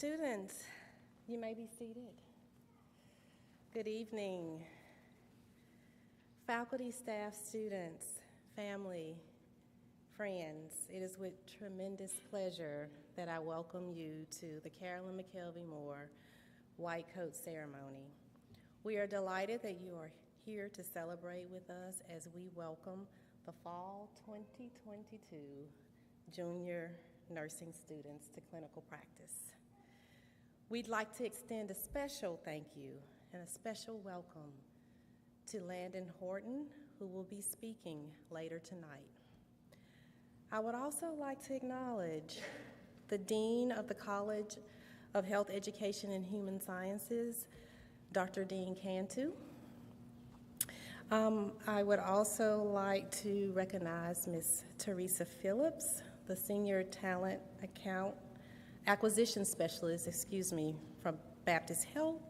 Students, you may be seated. Good evening. Faculty, staff, students, family, friends, it is with tremendous pleasure that I welcome you to the Carolyn McKelvey Moore White Coat Ceremony. We are delighted that you are here to celebrate with us as we welcome the Fall 2022 Junior Nursing students to clinical practice. We'd like to extend a special thank you and a special welcome to Landon Horton, who will be speaking later tonight. I would also like to acknowledge the Dean of the College of Health Education and Human Sciences, Dr. Dean Cantu. I would also like to recognize Ms. Teresa Phillips, the Senior Talent Acquisition Specialist, from Baptist Health,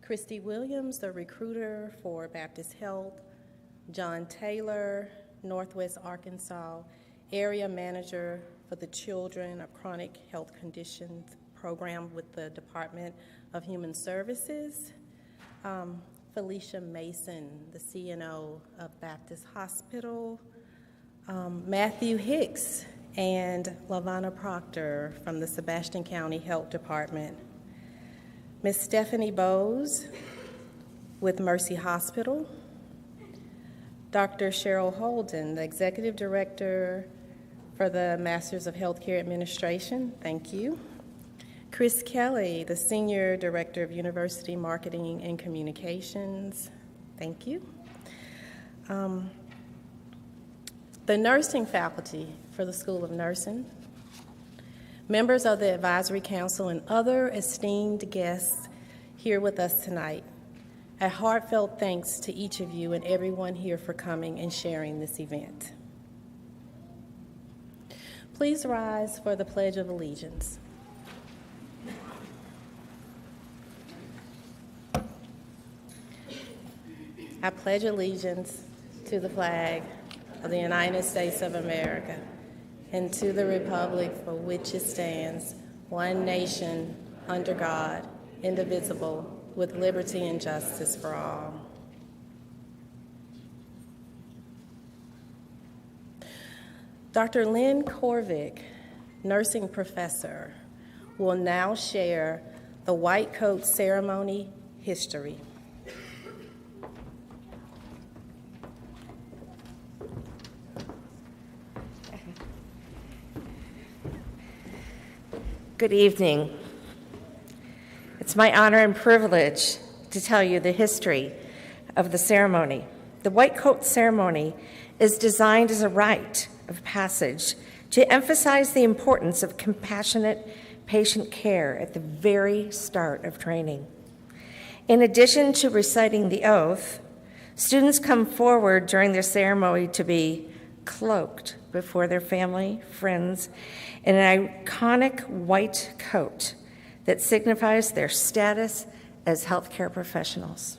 Christy Williams, the recruiter for Baptist Health, John Taylor, Northwest Arkansas Area Manager for the Children of Chronic Health Conditions Program with the Department of Human Services, Felicia Mason, the CNO of Baptist Hospital, Matthew Hicks, and LaVonna Proctor from the Sebastian County Health Department, Ms. Stephanie Bowes with Mercy Hospital, Dr. Cheryl Holden, the Executive Director for the Masters of Healthcare Administration, thank you, Chris Kelly, the Senior Director of University Marketing and Communications, thank you, the nursing faculty for the School of Nursing, members of the Advisory Council, and other esteemed guests here with us tonight. A heartfelt thanks to each of you and everyone here for coming and sharing this event. Please rise for the Pledge of Allegiance. I pledge allegiance to the flag of the United States of America and to the republic for which it stands, one nation, under God, indivisible, with liberty and justice for all. Dr. Lynn Corvick, nursing professor, will now share the White Coat Ceremony history. Good evening. It's my honor and privilege to tell you the history of the ceremony. The White Coat Ceremony is designed as a rite of passage to emphasize the importance of compassionate patient care at the very start of training. In addition to reciting the oath, students come forward during their ceremony to be cloaked before their family, friends, in an iconic white coat that signifies their status as healthcare professionals.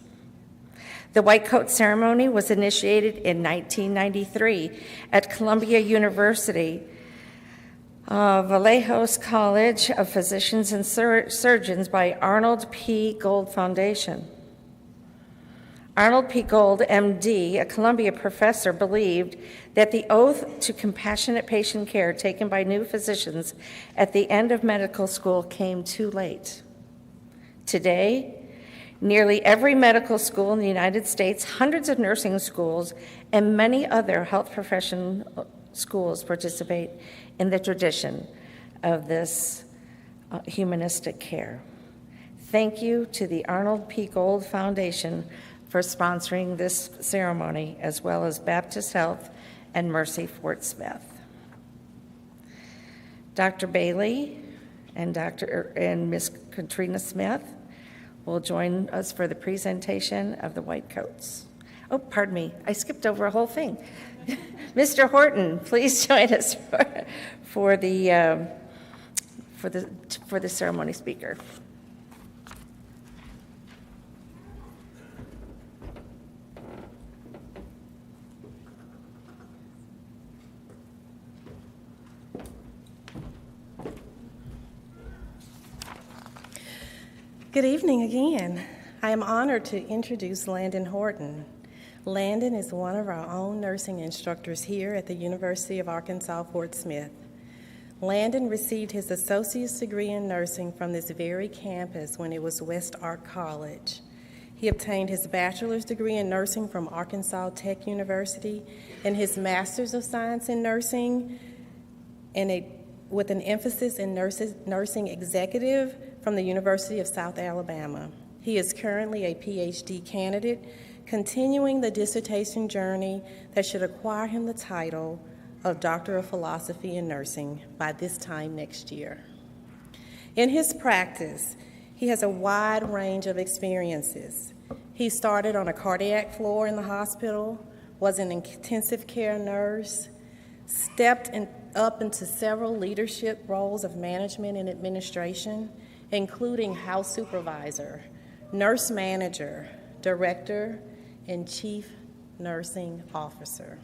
The White Coat Ceremony was initiated in 1993 at Columbia University Vallejos College of Physicians and Surgeons by Arnold P. Gold Foundation. Arnold P. Gold, MD, a Columbia professor, believed that the oath to compassionate patient care taken by new physicians at the end of medical school came too late. Today, nearly every medical school in the United States, hundreds of nursing schools, and many other health profession schools participate in the tradition of this humanistic care. Thank you to the Arnold P. Gold Foundation for sponsoring this ceremony, as well as Baptist Health and Mercy Fort Smith. Dr. Bailey and Ms. Katrina Smith will join us for the presentation of the White Coats. Oh, pardon me, I skipped over a whole thing. Mr. Horton, please join us for the ceremony speaker. Good evening again. I am honored to introduce Landon Horton. Landon is one of our own nursing instructors here at the University of Arkansas Fort Smith. Landon received his associate's degree in nursing from this very campus when it was West Ark College. He obtained his bachelor's degree in nursing from Arkansas Tech University and his master's of science in nursing with an emphasis in nursing executive from the University of South Alabama. He is currently a PhD candidate, continuing the dissertation journey that should acquire him the title of Doctor of Philosophy in Nursing by this time next year. In his practice, he has a wide range of experiences. He started on a cardiac floor in the hospital, was an intensive care nurse, stepped up into several leadership roles of management and administration, including house supervisor, nurse manager, director, and chief nursing officer.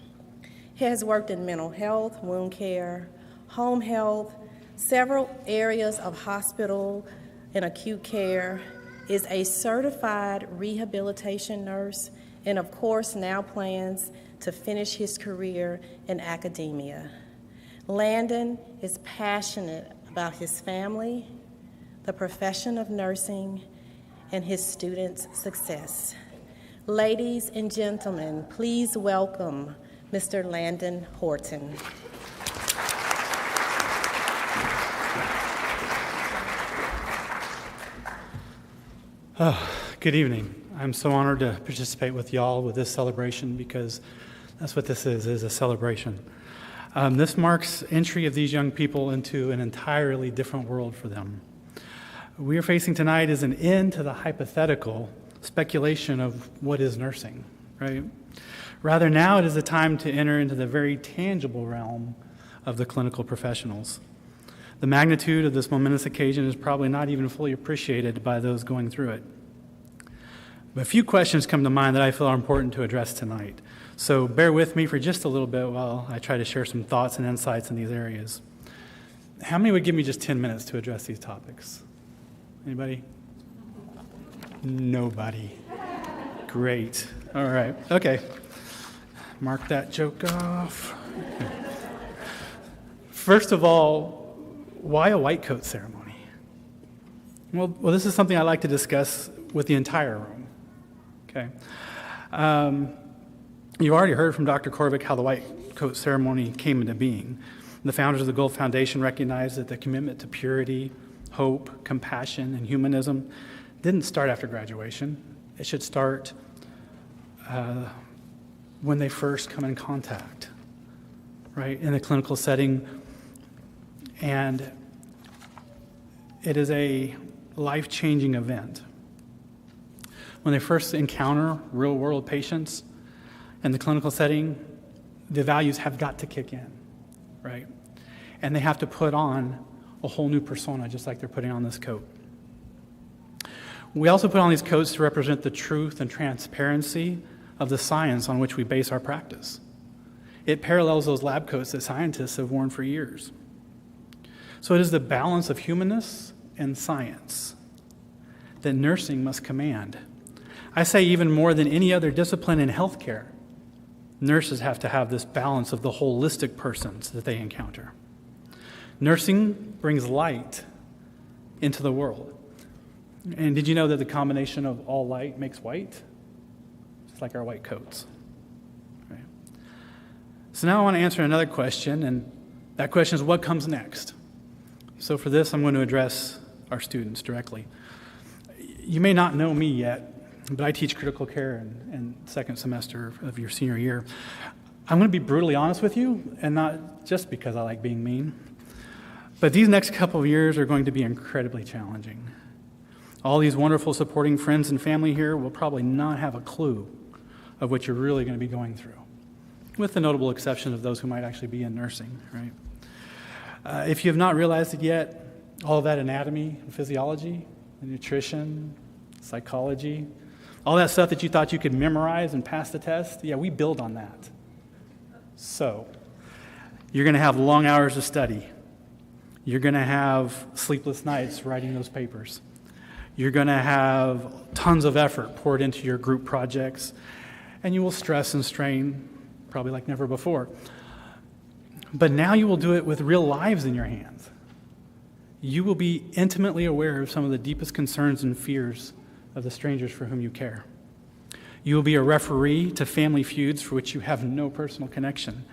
He has worked in mental health, wound care, home health, several areas of hospital and acute care, is a certified rehabilitation nurse, and of course now plans to finish his career in academia. Landon is passionate about his family, the profession of nursing, and his students' success. Ladies and gentlemen, please welcome Mr. Landon Horton. Good evening. I'm so honored to participate with y'all with this celebration because that's what this is a celebration. This marks entry of these young people into an entirely different world for them. We are facing tonight is an end to the hypothetical speculation of what is nursing, right? Rather, now it is a time to enter into the very tangible realm of the clinical professionals. The magnitude of this momentous occasion is probably not even fully appreciated by those going through it. But a few questions come to mind that I feel are important to address tonight. So bear with me for just a little bit while I try to share some thoughts and insights in these areas. How many would give me just 10 minutes to address these topics? Anybody? Nobody. Great. All right. Okay. Mark that joke off. First of all, why a white coat ceremony? Well, this is something I'd like to discuss with the entire room. Okay. You've already heard from Dr. Korvick how the white coat ceremony came into being. The founders of the Gold Foundation recognized that the commitment to purity, hope, compassion, and humanism didn't start after graduation. It should start when they first come in contact, right, in a clinical setting. And it is a life-changing event. When they first encounter real-world patients in the clinical setting, the values have got to kick in, right? And they have to put on a whole new persona, just like they're putting on this coat. We also put on these coats to represent the truth and transparency of the science on which we base our practice. It parallels those lab coats that scientists have worn for years. So it is the balance of humanness and science that nursing must command. I say even more than any other discipline in healthcare, nurses have to have this balance of the holistic persons that they encounter. Nursing brings light into the world. And did you know that the combination of all light makes white? Just like our white coats. Right? So now I want to answer another question, and that question is what comes next? So for this, I'm going to address our students directly. You may not know me yet, but I teach critical care in second semester of your senior year. I'm going to be brutally honest with you, and not just because I like being mean, but these next couple of years are going to be incredibly challenging. All these wonderful supporting friends and family here will probably not have a clue of what you're really going to be going through, with the notable exception of those who might actually be in nursing, right? If you have not realized it yet, all of that anatomy and physiology, and nutrition, psychology, all that stuff that you thought you could memorize and pass the test, yeah, we build on that. So, you're going to have long hours of study. You're going to have sleepless nights writing those papers. You're going to have tons of effort poured into your group projects, and you will stress and strain probably like never before. But now you will do it with real lives in your hands. You will be intimately aware of some of the deepest concerns and fears of the strangers for whom you care. You will be a referee to family feuds for which you have no personal connection.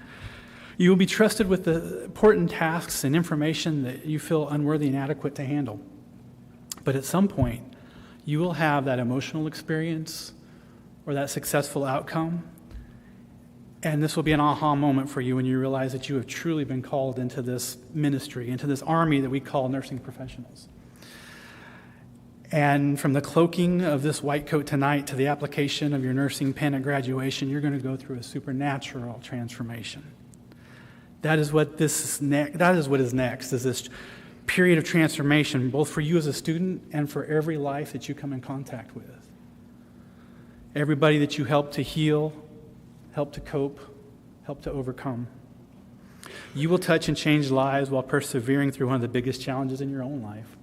You will be trusted with the important tasks and information that you feel unworthy and inadequate to handle. But at some point, you will have that emotional experience or that successful outcome, and this will be an aha moment for you when you realize that you have truly been called into this ministry, into this army that we call nursing professionals. And from the cloaking of this white coat tonight to the application of your nursing pen at graduation, you're going to go through a supernatural transformation. That is what is next, is this period of transformation, both for you as a student and for every life that you come in contact with. Everybody that you help to heal, help to cope, help to overcome. You will touch and change lives while persevering through one of the biggest challenges in your own life.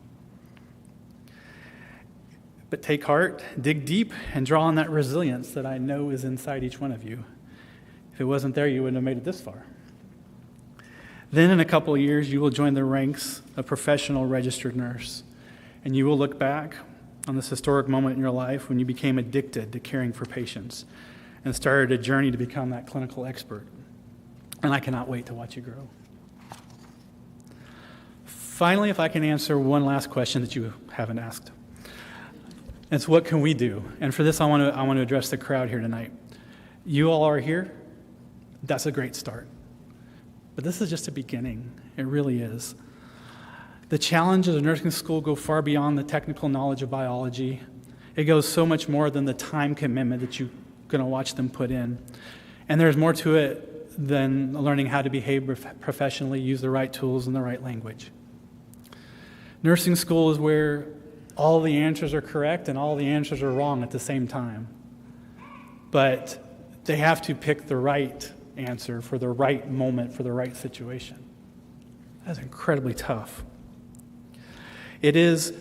But take heart, dig deep, and draw on that resilience that I know is inside each one of you. If it wasn't there, you wouldn't have made it this far. Then in a couple of years, you will join the ranks of professional registered nurse, and you will look back on this historic moment in your life when you became addicted to caring for patients and started a journey to become that clinical expert. And I cannot wait to watch you grow. Finally, if I can answer one last question that you haven't asked. It's what can we do? And for this, I want to address the crowd here tonight. You all are here. That's a great start. But this is just a beginning. It really is. The challenges of nursing school go far beyond the technical knowledge of biology. It goes so much more than the time commitment that you're going to watch them put in. And there's more to it than learning how to behave professionally, use the right tools and the right language. Nursing school is where all the answers are correct and all the answers are wrong at the same time. But they have to pick the right answer for the right moment, for the right situation. That's incredibly tough. It is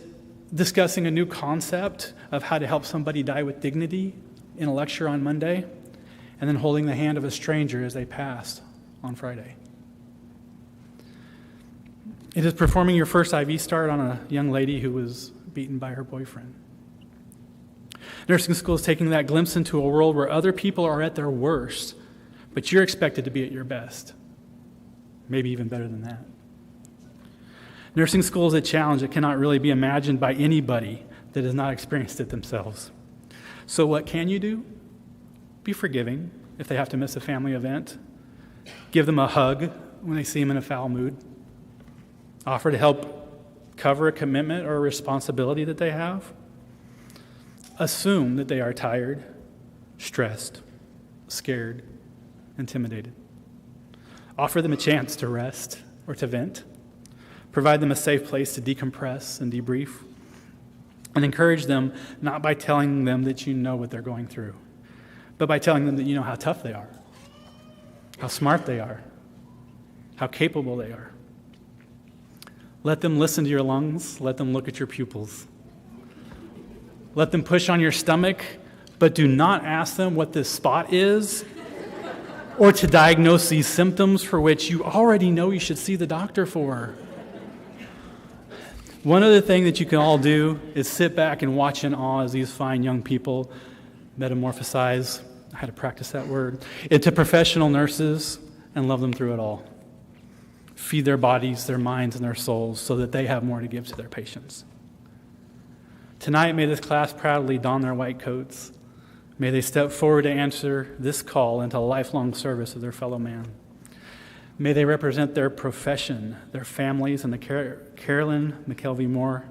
discussing a new concept of how to help somebody die with dignity in a lecture on Monday, and then holding the hand of a stranger as they pass on Friday. It is performing your first IV start on a young lady who was beaten by her boyfriend. Nursing school is taking that glimpse into a world where other people are at their worst, but you're expected to be at your best, maybe even better than that. Nursing school is a challenge that cannot really be imagined by anybody that has not experienced it themselves. So what can you do? Be forgiving if they have to miss a family event. Give them a hug when they see them in a foul mood. Offer to help cover a commitment or a responsibility that they have. Assume that they are tired, stressed, scared, intimidated. Offer them a chance to rest or to vent. Provide them a safe place to decompress and debrief. And encourage them not by telling them that you know what they're going through, but by telling them that you know how tough they are, how smart they are, how capable they are. Let them listen to your lungs. Let them look at your pupils. Let them push on your stomach, but do not ask them what this spot is or to diagnose these symptoms for which you already know you should see the doctor for. One other thing that you can all do is sit back and watch in awe as these fine young people metamorphosize, I had to practice that word, into professional nurses and love them through it all. Feed their bodies, their minds, and their souls so that they have more to give to their patients. Tonight, may this class proudly don their white coats. May they step forward to answer this call into lifelong service of their fellow man. May they represent their profession, their families, and the Carolyn McKelvey Moore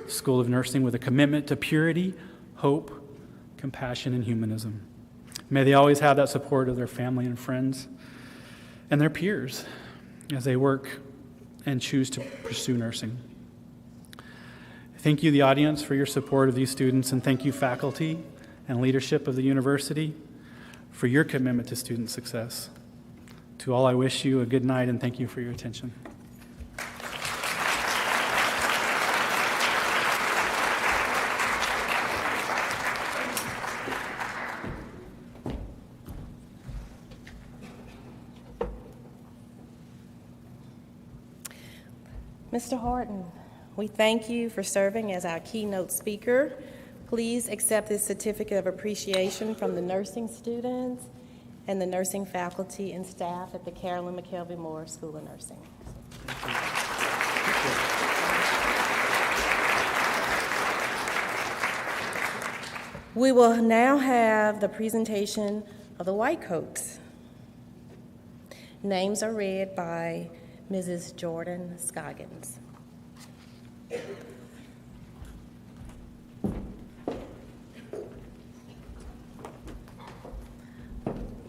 School of Nursing with a commitment to purity, hope, compassion, and humanism. May they always have that support of their family and friends and their peers as they work and choose to pursue nursing. Thank you, the audience, for your support of these students, and thank you, faculty and leadership of the university, for your commitment to student success. To all, I wish you a good night, and thank you for your attention. Mr. Horton, we thank you for serving as our keynote speaker. Please accept this certificate of appreciation from the nursing students and the nursing faculty and staff at the Carolyn McKelvey Moore School of Nursing. We will now have the presentation of the white coats. Names are read by Mrs. Jordan Scoggins.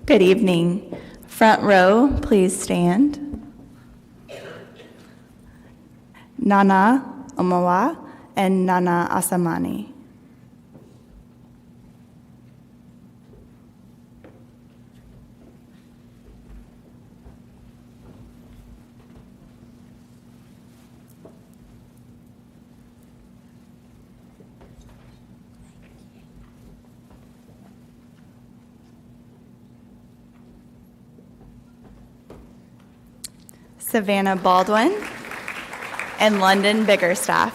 Good evening. Front row, please stand. Nana Omawa and Nana Asamani. Savannah Baldwin and London Biggerstaff.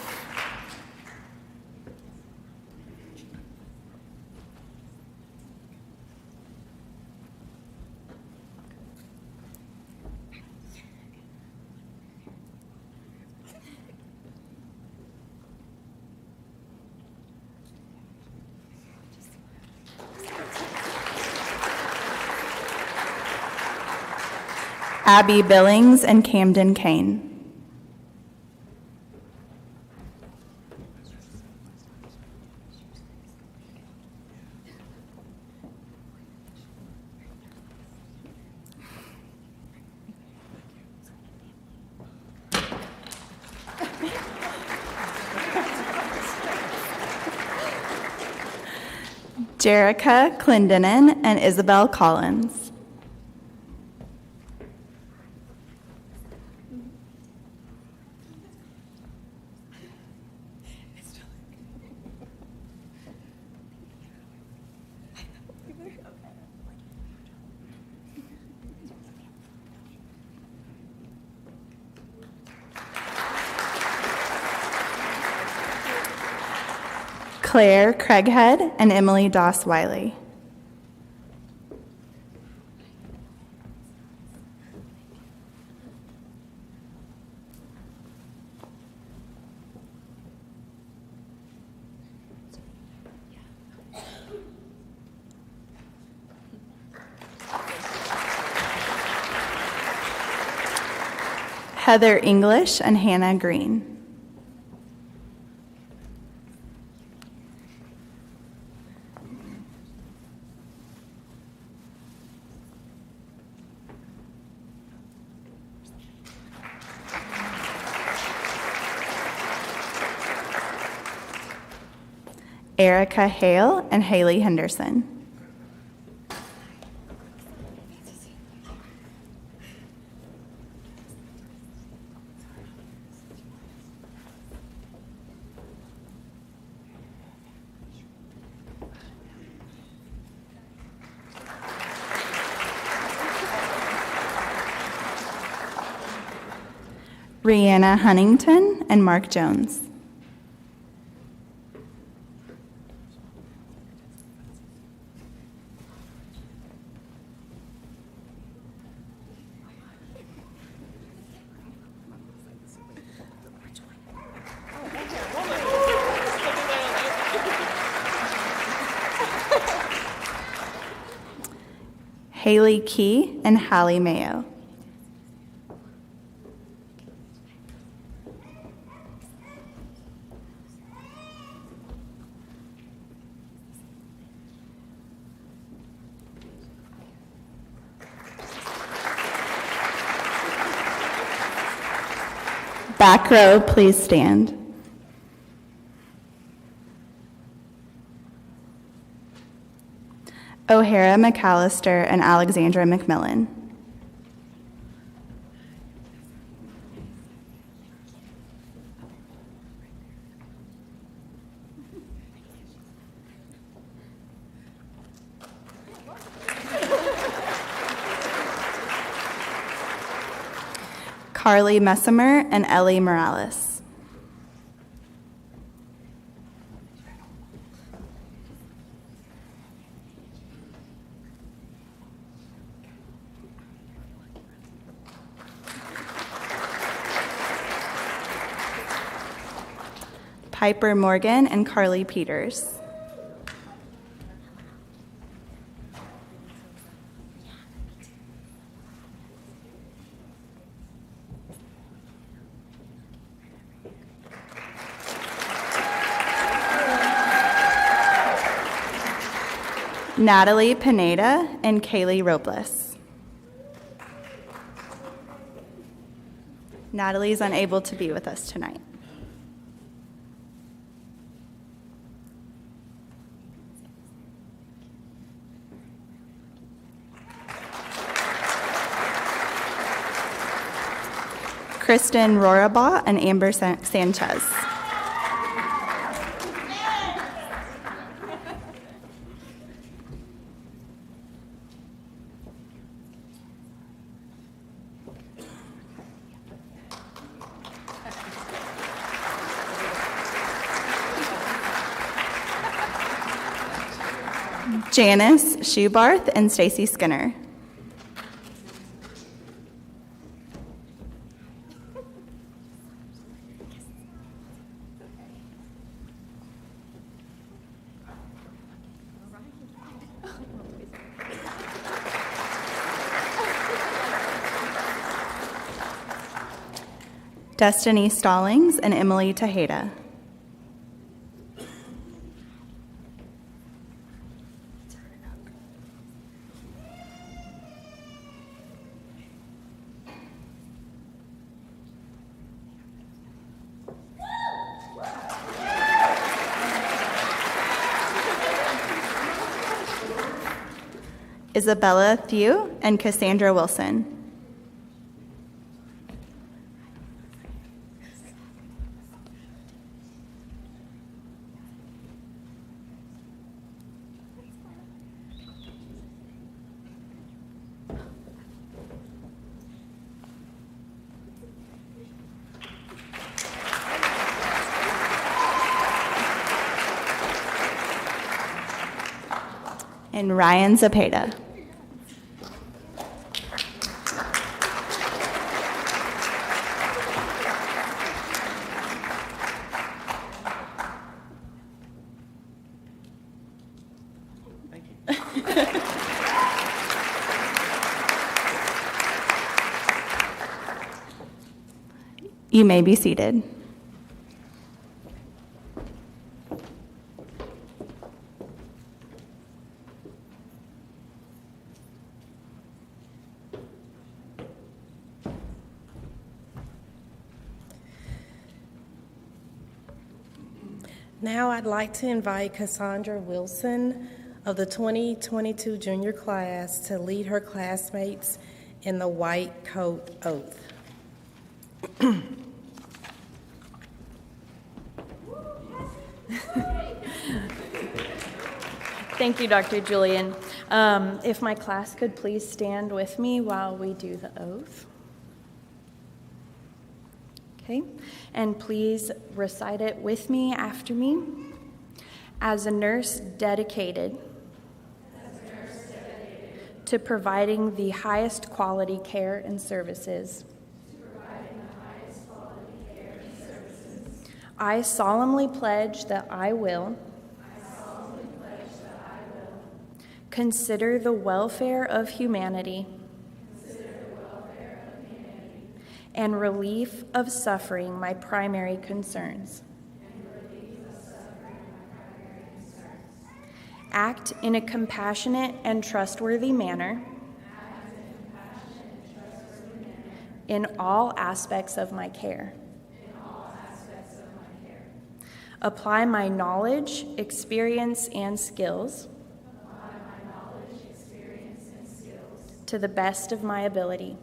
Abby Billings and Camden Kane. Jerica Clendenin and Isabel Collins. Claire Craighead and Emily Doss Wiley. Heather English and Hannah Green. Erica Hale and Haley Henderson. Rihanna Huntington and Mark Jones. Haley Key and Hallie Mayo. Back row, please stand. O'Hara McAllister and Alexandra McMillan. Carly Messimer, and Ellie Morales. Piper Morgan and Carly Peters. Natalie Pineda and Kaylee Robles. Natalie is unable to be with us tonight. Kristen Rorabaugh and Amber Sanchez. Janice Schubarth and Stacy Skinner. Destiny Stallings and Emily Tejeda. Isabella Thew and Cassandra Wilson. And Ryan Zapata. You may be seated. Now I'd like to invite Cassandra Wilson of the 2022 junior class to lead her classmates in the white coat oath. Thank you, Dr. Julian. If my class could please stand with me while we do the oath. Okay, and please recite it with me after me. As a nurse dedicated to providing the highest quality care and services, I solemnly pledge that I will consider the welfare of humanity and relief of suffering my primary concerns. Act in a compassionate and trustworthy manner in all aspects of my care. Apply my knowledge, experience, and skills to the best of my ability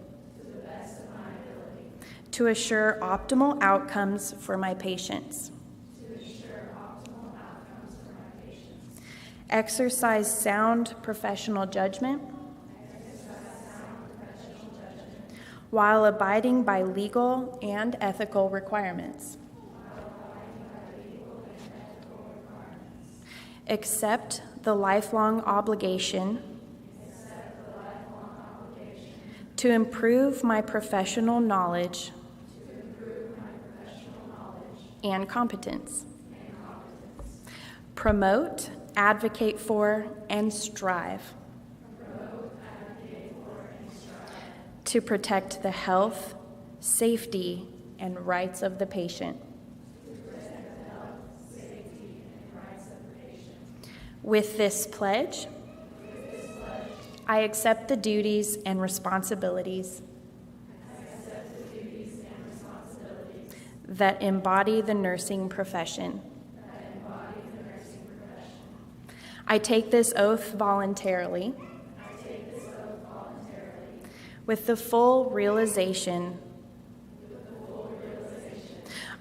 to assure optimal outcomes for my patients. Exercise sound professional judgment while abiding by legal and ethical requirements. Accept the lifelong obligation to improve my professional knowledge and competence. Promote, advocate for, and strive to protect the health, safety, and rights of the patient. With this pledge, I accept the duties and responsibilities that embody the nursing profession. I take this oath voluntarily with the full realization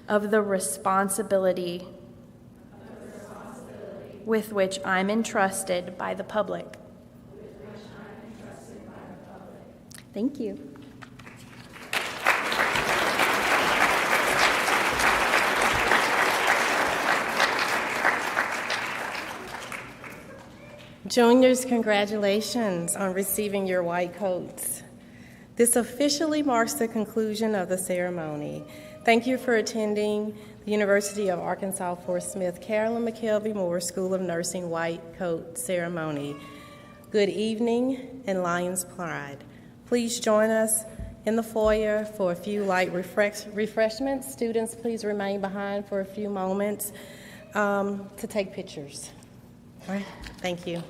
of the responsibility with which I'm entrusted by the public. Thank you. Juniors, congratulations on receiving your white coats. This officially marks the conclusion of the ceremony. Thank you for attending the University of Arkansas Fort Smith Carolyn McKelvey Moore School of Nursing white coat ceremony. Good evening and Lion's Pride. Please join us in the foyer for a few light refreshments. Students, please remain behind for a few moments to take pictures. All right, thank you.